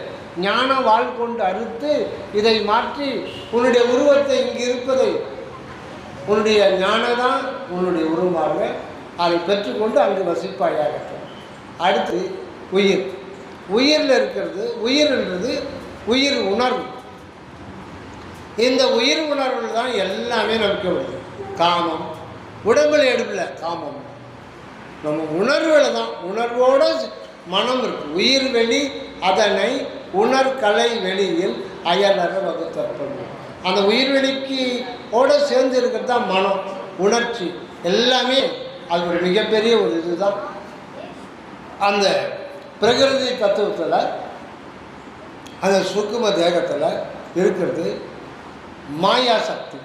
ஞான வாழ் கொண்டு அறுத்து இதை மாற்றி உன்னுடைய உருவத்தை இங்கு இருப்பதை உன்னுடைய ஞானதான் உன்னுடைய உருவமாக அதை பெற்றுக்கொண்டு அங்கு வசிப்பாயாகட்டும். அடுத்து உயிர். உயிரில் இருக்கிறது, உயிர்ன்றது உயிர் உணர்வு. இந்த உயிர் உணர்வில் தான் எல்லாமே நமக்கு வருது. காமம் உடம்புல எடுப்பில் காமம் நம்ம உணர்வில் தான். உணர்வோடு மனம் இருக்கு. உயிர் வெளி அதனை உணர்கலை வெளியில் அயலற வகுத்தற்படும். அந்த உயிர்வெளிக்கு ஓட சேர்ந்து இருக்கிறது தான் மனம், உணர்ச்சி. எல்லாமே அது ஒரு மிகப்பெரிய ஒரு இதுதான். அந்த பிரகிருதி தத்துவத்தில் அந்த சுக்கும தேகத்தில் இருக்கிறது மாயா சக்தி,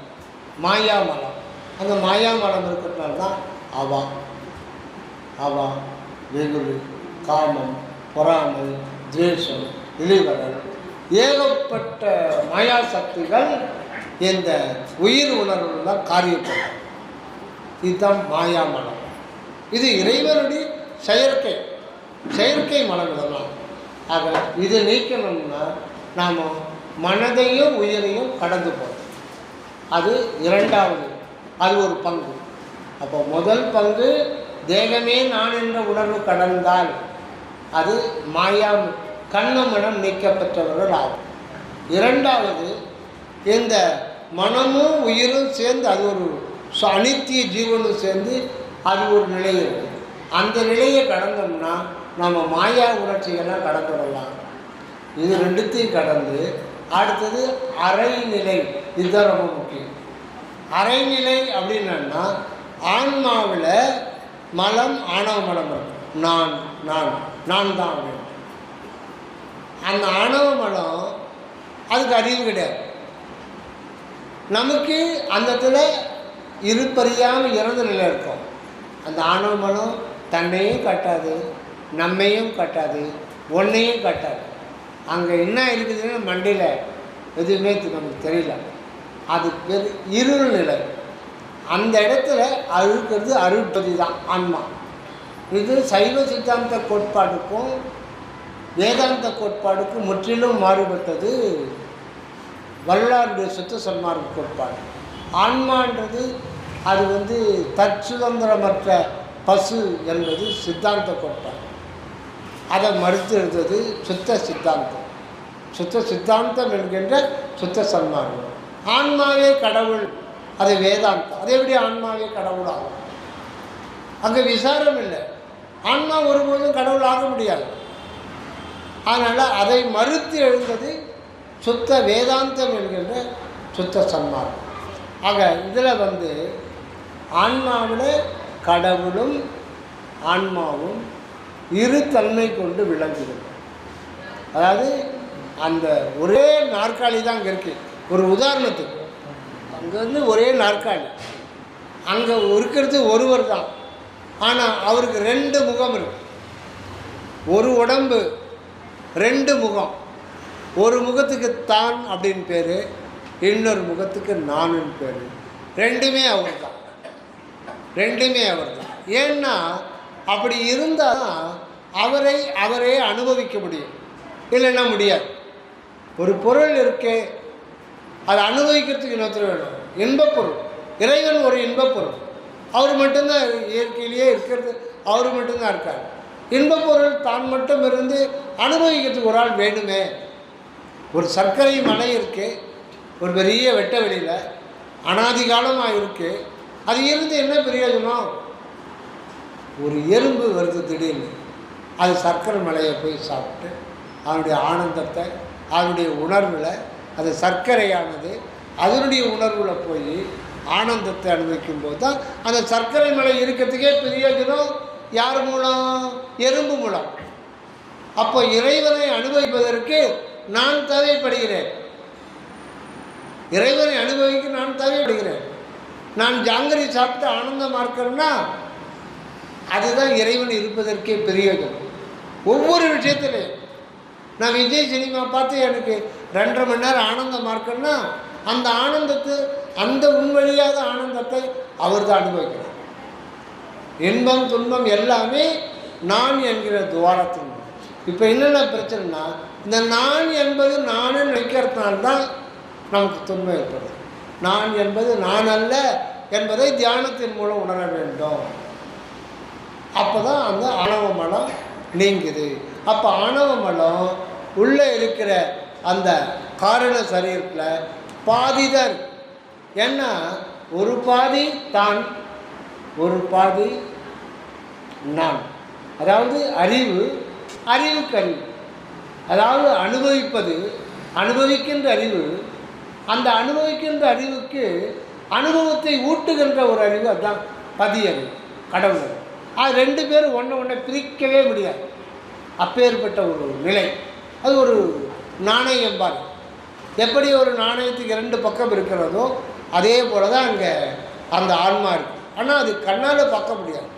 மாயாமலம். அந்த மாயாமலம் இருக்கிறதுனால தான் அவா, வெகுளி, காமம், பொறாமை, துவேஷம், இழிவரல், ஏகப்பட்ட மாயா சக்திகள் இந்த உயிர் உணர்வு தான் காரியப்படும். இதுதான் மாயாமலம். இது இறைவனுடைய செயற்கை மலம் இதெல்லாம். ஆக இது நீக்கணும்னா நாம் மனதையும் உயிரையும் கடந்து போகிறோம். அது இரண்டாவது, அது ஒரு பங்கு. அப்போ முதல் பங்கு தேகமே நான் என்ற உணர்வு கடந்தால் அது மாயா கண்ணமனம் நீக்கப்பட்டவர்கள் ஆகும். இரண்டாவது, இந்த மனமும் உயிரும் சேர்ந்து அது ஒரு அனித்திய ஜீவனும் சேர்ந்து அது ஒரு நிலை இருக்குது. அந்த நிலையை கடந்தோம்னா நம்ம மாயா உணர்ச்சிகள்லாம் கடந்து வரலாம். இது ரெண்டுத்தையும் கடந்து அடுத்தது அரைநிலை. இதுதான் ரொம்ப முக்கியம். அரைநிலை அப்படின்னா ஆன்மாவில் மலம், ஆணவ மலம் இருக்கும். நான் தான் அப்படின்னு. அந்த ஆணவ மலம் அதுக்கு அறிவு கிடையாது. நமக்கு அந்த இடத்துல இருப்பறியாமல் இறந்த நிலை இருக்கும். அந்த ஆணவ மலம் தன்னையும் காட்டாது, நம்மையும் காட்டாது, ஒன்றையும் காட்டாது. அங்கே என்ன இருக்குதுன்னு மண்டையில் எதுவுமே நமக்கு தெரியல. அது பேர் இருள் நிலை. அந்த இடத்துல அழுக்கிறது அருட்பதி தான் ஆன்மா. இது சைவ சித்தாந்த கோட்பாடுக்கும் வேதாந்த கோட்பாடுக்கும் முற்றிலும் மாறுபட்டது வள்ளலாருடைய சுத்த சன்மார்க்க கோட்பாடு. ஆன்மான்றது அது தற்சுதந்திரமற்ற பசு என்பது சித்தாந்த கோட்பாடு. அதை மறுத்து எழுதுவது சுத்த சித்தாந்தம். சுத்த சித்தாந்தம் என்கின்ற சுத்த சன்மார்க்கம். ஆன்மாவே கடவுள், அது வேதாந்தம். அது எப்படி ஆன்மாவே கடவுள் ஆகும்? அங்கே விசாரம் இல்லை. ஆன்மா ஒருபோதும் கடவுள் ஆக முடியாது. அதனால் அதை மறுத்து எழுந்தது சுத்த வேதாந்தம் என்கின்ற சுத்த சன்மார்க்கம். ஆக இதில் ஆன்மாவில் கடவுளும் ஆன்மாவும் இரு தன்மை கொண்டு விளங்குகிறது. அதாவது அந்த ஒரே நாற்காலி தான் அங்கே இருக்குது. ஒரு உதாரணத்துக்கு அங்கே ஒரே நாற்காலி, அங்கே இருக்கிறது ஒருவர் தான். ஆனால் அவருக்கு ரெண்டு முகம் இருக்கு. ஒரு உடம்பு, ரெண்டு முகம். ஒரு முகத்துக்கு தான் அப்படின்னு பேர், இன்னொரு முகத்துக்கு நானுன்னு பேர். ரெண்டுமே அவர் தான். ஏன்னா அப்படி இருந்தால் அவரே அனுபவிக்க முடியும், இல்லைன்னா முடியாது. ஒரு பொருள் இருக்கே, அதை அனுபவிக்கிறதுக்கு இன்னொருத்தர் வேணும். இன்பப்பொருள், இறைவன் ஒரு இன்பப்பொருள். அவர் மட்டும்தான் இயற்கையிலேயே இருக்கிறது, அவர் மட்டும்தான் இருக்கார். இன்பப்பொருள் தான் மட்டும் இருந்து அனுபவிக்கிறதுக்கு ஒரு ஆள் வேணுமே. ஒரு சர்க்கரை மலை இருக்குது, ஒரு பெரிய வெட்ட வெளியில் அனாதிகாலமாக இருக்குது. அது இருந்து என்ன பிரயோஜனம்? ஒரு எறும்பு வருது திடீர்னு, அது சர்க்கரை மலையை போய் சாப்பிட்டு அதனுடைய ஆனந்தத்தை, அதனுடைய உணர்வில், அது சர்க்கரையானது அதனுடைய உணர்வில் போய் ஆனந்தத்தை அனுபவிக்கும் போது தான் அந்த சர்க்கரை மலை இருக்கிறதுக்கே பிரயோஜனம். யார் மூலம்? எறும்பு மூலம். அப்போ இறைவனை அனுபவிப்பதற்கு நான் தேவைப்படுகிறேன். இறைவனை அனுபவிக்க நான் தேவைப்படுகிறேன். நான் ஜாங்கிரி சாப்பிட்டு ஆனந்தமாக இருக்கிறேன்னா அதுதான் இறைவன் இருப்பதற்கே பிரயோஜனம். ஒவ்வொரு விஷயத்துலையும் நான் விஜய் சினிமா பார்த்து எனக்கு 2.5 மணி நேரம் ஆனந்தமாக இருக்குன்னா அந்த ஆனந்தத்தை, அந்த உண்வழியாத ஆனந்தத்தை அவர் தான் அனுபவிக்கிறார். இன்பம் துன்பம் எல்லாமே நான் என்கிற துவாரத்தின். இப்போ என்னென்ன பிரச்சனைனா, இந்த நான் என்பது நானு நினைக்கிறதுனால்தான் நமக்கு துன்பம் ஏற்படுது. நான் என்பது நான் அல்ல என்பதை தியானத்தின் மூலம் உணர வேண்டும். அப்போ தான் அந்த ஆணவ மலம் நீங்குது. அப்போ ஆணவ மலம் உள்ளே இருக்கிற அந்த காரண சரீரத்தில் பாதிதான். ஏன்னா ஒரு பாதி தான், ஒரு பாதி நான். அதாவது அறிவுக்கு அறிவு, அதாவது அனுபவிக்கின்ற அறிவு. அந்த அனுபவிக்கின்ற அறிவுக்கு அனுபவத்தை ஊட்டுகின்ற ஒரு அறிவு, அதுதான் பதி அறிவு, கடவுள் அறிவு. அது 2 பேரும் ஒன்றை பிரிக்கவே முடியாது. அப்பேற்பட்ட ஒரு நிலை. அது ஒரு நாணயம் பாரு. எப்படி ஒரு நாணயத்துக்கு 2 பக்கம் இருக்கிறதோ அதே போல தான் அங்கே அந்த ஆன்மா இருக்குது. ஆனால் அது கண்ணால் பார்க்க முடியாது.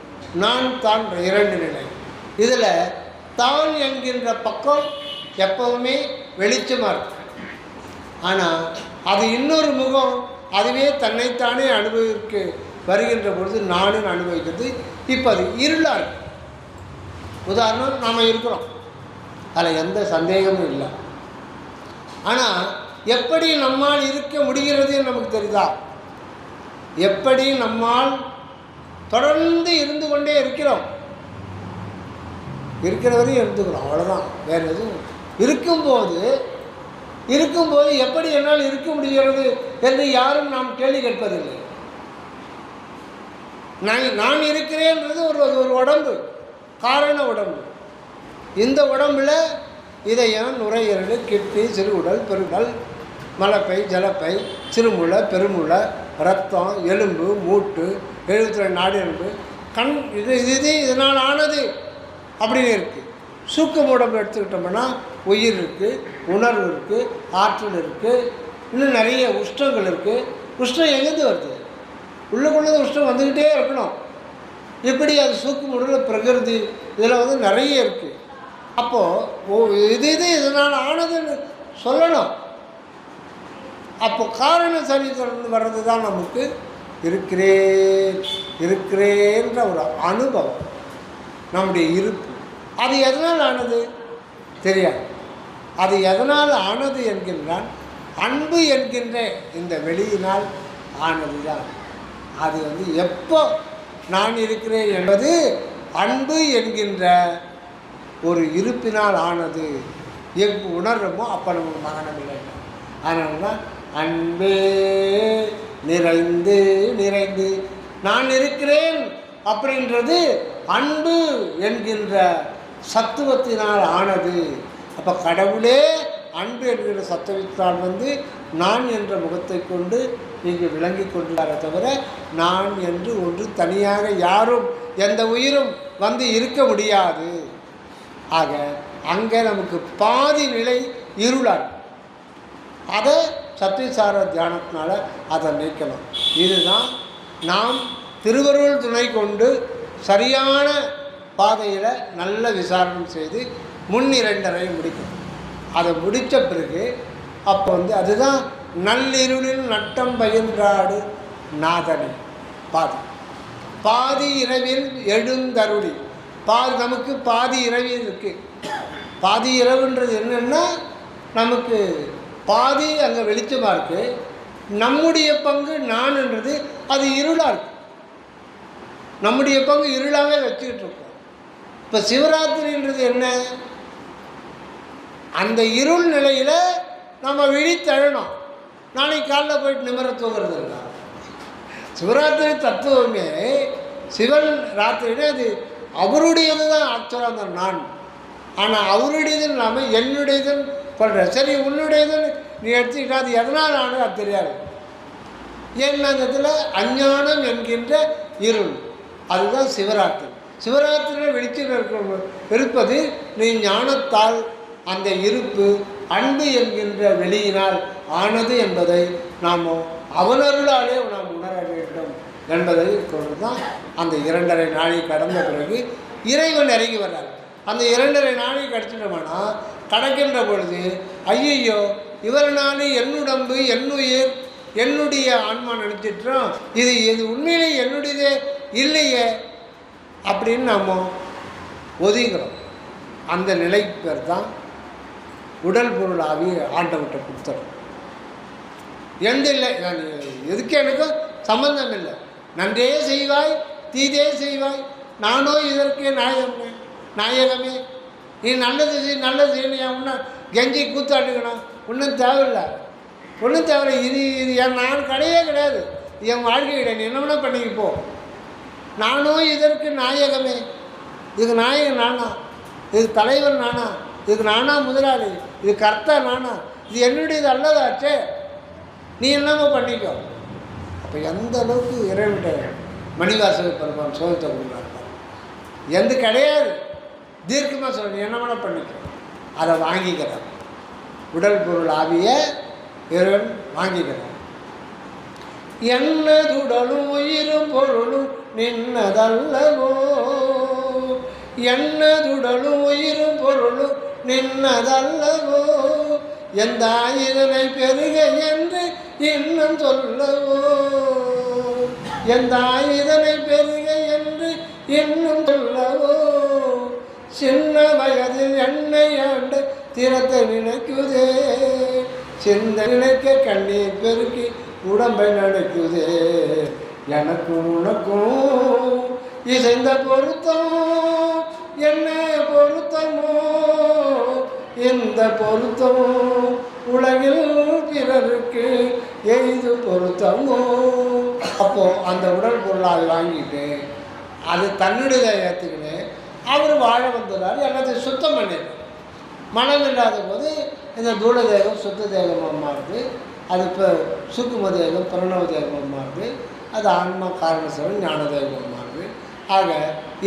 நான் தான் 2 நிலை. இதில் தான் என்கின்ற பக்கம் எப்பவுமே வெளிச்சமாக இருக்கு. ஆனால் அது இன்னொரு முகம், அதுவே தன்னைத்தானே அனுபவிக்க வருகின்ற பொழுது நானும் அனுபவிக்கிறது. இப்போ அது இருளாக இருக்கு. உதாரணம், நாம் இருக்கிறோம், அதில் எந்த சந்தேகமும் இல்லை. ஆனால் எப்படி நம்மால் இருக்க முடிகிறது நமக்கு தெரியுதா? எப்படி நம்மால் தொடர்ந்து இருந்து கொண்டே இருக்கிறோம், இருக்கிறவரையும் இருந்துக்கிறோம், அவ்வளோதான். வேறு எதுவும் இருக்கும்போது எப்படி என்னால் இருக்க முடிகிறது என்று யாரும் நாம் கேள்வி கேட்பதில்லை. நான் இருக்கிறேன்றது ஒரு உடம்பு, காரண உடம்பு. இந்த உடம்பில் இதயம், நுரையீரல், கிட்னி, சிறுகுடல், பெருகுடல், மலப்பை, ஜலப்பை, சிறுமூளை, பெருமூளை, ரத்தம், எலும்பு, மூட்டு, 72 நாடி எலும்பு, கண், இதனால் ஆனது அப்படின்னு இருக்குது. சூக்கம் உடம்பு எடுத்துக்கிட்டோம்னா உயிர் இருக்குது, உணர்வு இருக்குது, ஆற்றல் இருக்குது, இன்னும் நிறைய உஷ்டங்கள் இருக்குது. உஷ்டம் எங்கேருந்து வருது? உள்ளுக்குள்ளது உஷ்டம் வந்துக்கிட்டே இருக்கணும். இப்படி அது சூக்கம் உடல் பிரகிருதி இதில் நிறைய இருக்குது. அப்போது இதனால் ஆனதுன்னு சொல்லணும். அப்போ காரண சரீரத்திலிருந்து வர்றது தான் நமக்கு இருக்கிறேன்ற ஒரு அனுபவம், நம்முடைய இருப்பு. அது எதனால் ஆனது தெரியாது. அது எதனால் ஆனது என்கின்றான், அன்பு என்கின்ற இந்த வெளியினால் ஆனது தான். அது எப்போ நான் இருக்கிறேன் என்பது அன்பு என்கின்ற ஒரு இருப்பினால் ஆனது. எப்போ உணர்றமோ அப்போ நமக்கு மகனம் இல்லை. அதனால தான் அன்பே நிறைந்து நிறைந்து நான் இருக்கிறேன் அப்படின்றது அன்பு என்கின்ற சத்துவத்தினால் ஆனது. அப்போ கடவுளே அன்பு என்கிற சத்துவத்தினால் நான் என்ற முகத்தை கொண்டு இங்கு விளங்கி கொண்டாரே தவிர நான் என்று ஒன்று தனியாக யாரும் எந்த உயிரும் இருக்க முடியாது. ஆக அங்கே நமக்கு பாதி நிலை இருளார். அதை சத்தியசார தியானத்தினால அதை நீக்கலாம். இதுதான் நாம் திருவருள் துணை கொண்டு சரியான பாதையில் நல்ல விசாரணை செய்து முன் 2.5 முடிக்கணும். அதை முடித்த பிறகு அப்போ அதுதான் நள்ளிருளில் நட்டம் பயின்றாடு நாதனை பாதி இரவில் எழுந்தருளி. நமக்கு பாதி இரவு இருக்குது. பாதி இரவுன்றது என்னென்னா நமக்கு பாதி அங்கே வெளிச்சமாக இருக்குது. நம்முடைய பங்கு நான்ன்றது அது இருளாக இருக்குது. நம்முடைய பங்கு இருளாகவே வச்சுக்கிட்டு இருக்கோம். இப்போ சிவராத்திரின்றது என்ன? அந்த இருள் நிலையில் நம்ம விழித்தழணும். நாளைக்கு காலைல போயிட்டு நிமிர தூங்குறது இல்லை. சிவராத்திரி தத்துவமே சிவன் ராத்திரினே அது அவருடையது தான் ஆக்சுவலாக அந்த நான். ஆனால் அவருடையதுன்னு இல்லாமல் என்னுடையதுன்னு சொல்கிறேன். சரி, உன்னுடையதுன்னு நீ எடுத்துக்கிட்டா அது எதனால் ஆனது அது தெரியாது. ஏன்னா அந்த இடத்துல அஞ்ஞானம் என்கின்ற இருள், அதுதான் சிவராத்திரி. சிவராத்திரியில் வெளிச்சம் இருப்பது நீ ஞானத்தால் அந்த இருப்பு அன்பு என்கின்ற வெளியினால் ஆனது என்பதை நாம் அவனருளாலே நாம் உணர வேண்டும் என்பதை சொல்கிறது தான். அந்த 2.5 நாளை கடந்த பிறகு இறைவன் இறங்கி வர்றார். அந்த 2.5 நாளை கிடச்சிட்டோம்னா கடக்கின்ற பொழுது ஐயோ இவரனாலே என்னுடம்பு என்னுயிர் என்னுடைய ஆன்மா நினச்சிட்டோம், இது உண்மையிலே என்னுடையதே இல்லையே அப்படின்னு நாம் ஒதுங்கிறோம். அந்த நிலை பேர் தான் உடல் பொருள் ஆவி ஆண்டவர்கிட்ட கொடுத்துறோம். எந்த இல்லை, நான் எதுக்கு எனக்கும் சம்பந்தம் இல்லை. நன்றே செய்வாய் தீதே செய்வாய், நானோ இதற்கு நாயகமே. நீ நல்லது செய்யணும், ஒன்றும் கெஞ்சி கூத்தாட்டுக்கணும் ஒன்றும் தேவையில்லை. இது நான் கிடையாது, என் வாழ்க்கை கிடையாது. நீ என்ன வேணால் பண்ணிக்கப்போ. நானோ இதற்கு நாயகமே. இதுக்கு நாயகன் நானா, இது தலைவர் நானா, இதுக்கு நானா முதலாளி, இது கர்த்தா நானா, இது என்னுடையது அல்லதாச்சே, நீ என்னமோ பண்ணிக்கோ. அப்போ எந்த அளவுக்கு இறைவன்கிட்ட மணிவாசக பெருமான் சோதத்தை கொடுக்குறாங்க. எந்த கிடையாது, தீர்க்கமாக சொல்லணும், என்ன வேணால் பண்ணிக்கிறோம், அதை வாங்கிக்கிறான். உடல் பொருள் ஆவிய இறைவன் வாங்கிக்கிறான். என்னதுடலும் உயிரும் பொருளும் நின்னதல்லவோ, என்னதுடலும் உயிரும் பொருளும் நின்னதல்லவோ, எந்த இதனை பெருக என்று இன்னும் சொல்லவோ, எந்த இதனை பெருக என்று இன்னும் சொல்லவோ, சின்ன வயதில் என்னை ஆண்ட திறத்தை நினைக்குதே, சின்ன நினைக்க கண்ணீர் பெருக்கி உடம்பை நினைக்குதே, எனக்கும் உனக்கும் இசைந்த பொருத்தம் என்ன பொருத்தமோ, இந்த பொருத்தம் உலகில் பிறருக்கு எய்து பொருத்தமோ. அப்போது அந்த உடல் பொருளாக வாங்கிட்டு அது தன்னுடைய ஏற்றுக்கின்னு அவர் வாழ வந்துடுறார். எல்லாத்தையும் சுத்தம் பண்ணிடுறார். மனம் இல்லாத போது இந்த தூள தேகம் சுத்த தேகமாக மாறுது, அது இப்போ சூக்கும தேகம் பிரணவ தேகமாக மாறுது, அது ஆன்மா காரணசரம் ஞான தேகமாக மாறுது. ஆக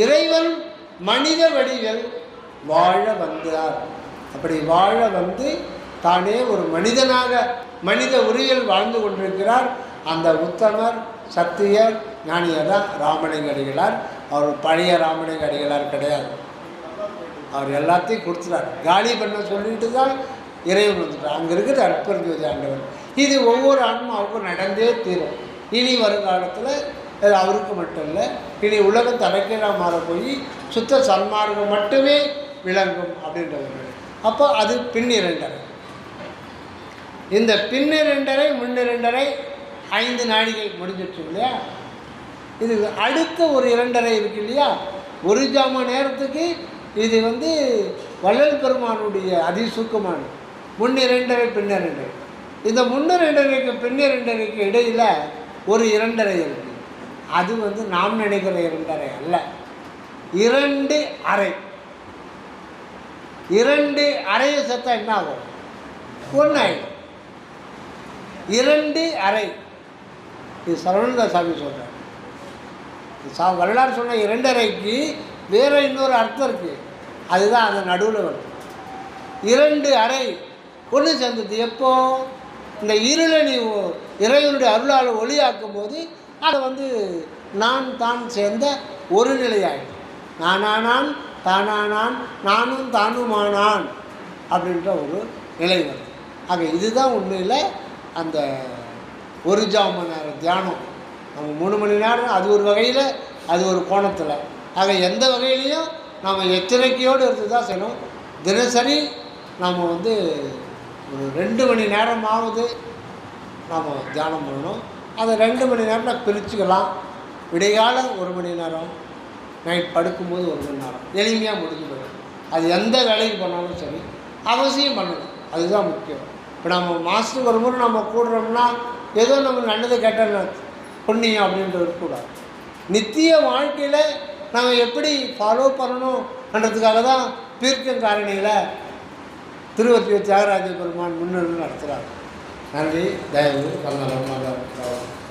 இறைவன் மனித வடிவில் வாழ வந்தார். அப்படி வாழ வந்து தானே ஒரு மனிதனாக மனித உருவில் வாழ்ந்து கொண்டிருக்கிறார். அந்த உத்தமர் சத்தியர் ஞானியர் தான் ராமலிங்க அடிகளார். அவர் பழைய ராமலிங்க அடிகளார் கிடையாது. அவர் எல்லாத்தையும் கொடுத்துட்டார். காலி பண்ண சொல்லிட்டு தான் இறைவன் வந்துட்டார். அங்கே இருக்கிற அற்பர் ஜோதி ஆண்டவர். இது ஒவ்வொரு ஆன்மாவுக்கும் நடந்தே தீரும். இனி வருங்காலத்தில் அது அவருக்கு மட்டும் இல்லை, இனி உலகம் தலைக்கீழாக மாற போய் சுத்த சன்மார்க்கம் மட்டுமே விளங்கும் அப்படின்றவர்கள். அப்போ அது பின்னிரண்டரை. இந்த பின்னிரண்டரை முன்னிரண்டரை 5 நாடிகள் முடிஞ்சிட்டு இல்லையா. இது அடுத்த ஒரு 2.5 இருக்கு இல்லையா. ஒரு ஜாம நேரத்துக்கு இது வள்ளல் பெருமானுடைய அதிசூக்கமான முன்னிரண்டரை பின்னிரண்டரை. இந்த முன்னிரண்டரைக்கு பின்னிரண்டரைக்கு இடையில் ஒரு 2.5 இருக்குது. அது நாம் நினைக்கிற 2.5 அல்ல, 2 அறை. 2 அறையை சேர்த்தா என்ன ஆகும்? 1 ஆகிடும். 2 அறை. இது சரவண சாமி சொல்கிறார். வரலாறு சொன்ன 2 அறைக்கு வேறு இன்னொரு அர்த்தம் இருக்குது. அதுதான் அந்த நடுவில் வருது. 2 அறை ஒன்று சேர்ந்தது. எப்போ? இந்த இருளை நீ இறைவனுடைய அருளால் ஒளியாக்கும் போது அதை நான் தான் சேர்ந்த ஒரு நிலையாயிடும். நானானான் தானானான் நானும் தானுமானான் அப்படின்ற ஒரு நிலை வருது. ஆக இதுதான் உண்மையில் அந்த ஒரு ஜாம நேரம் தியானம். நம்ம 3 மணி நேரம் அது ஒரு வகையில், அது ஒரு கோணத்தில். ஆக எந்த வகையிலையும் நம்ம எச்சரிக்கையோடு இருந்து தான் செய்யணும். தினசரி நாம் ஒரு 2 மணி நேரமாவது நாம் தியானம் பண்ணணும். அதை 2 மணி நேரம் பிரிச்சுக்கலாம். விடைகால 1 மணி நேரம், நைட் படுக்கும்போது 1 மணி நேரம், எளிமையாக முடிஞ்சு போயிடும். அது எந்த வேலைக்கு பண்ணாலும் சரி அவசியம் பண்ணணும். அதுதான் முக்கியம். இப்போ நம்ம மாதத்துக்கு ஒரு முறை நம்ம கூடுறோம்னா ஏதோ நம்ம நல்லது கேட்டால் புண்ணியம் அப்படின்றது இருக்கக்கூடாது. நித்திய வாழ்க்கையில் நம்ம எப்படி ஃபாலோ பண்ணணுன்றதுக்காக தான் தீர்க்கம் காரணியில் திருவொற்றியூர் தியாகராஜ பெருமான் முன்னிலை நடத்துகிறாங்க. நன்றி. தயவு வந்தனம்.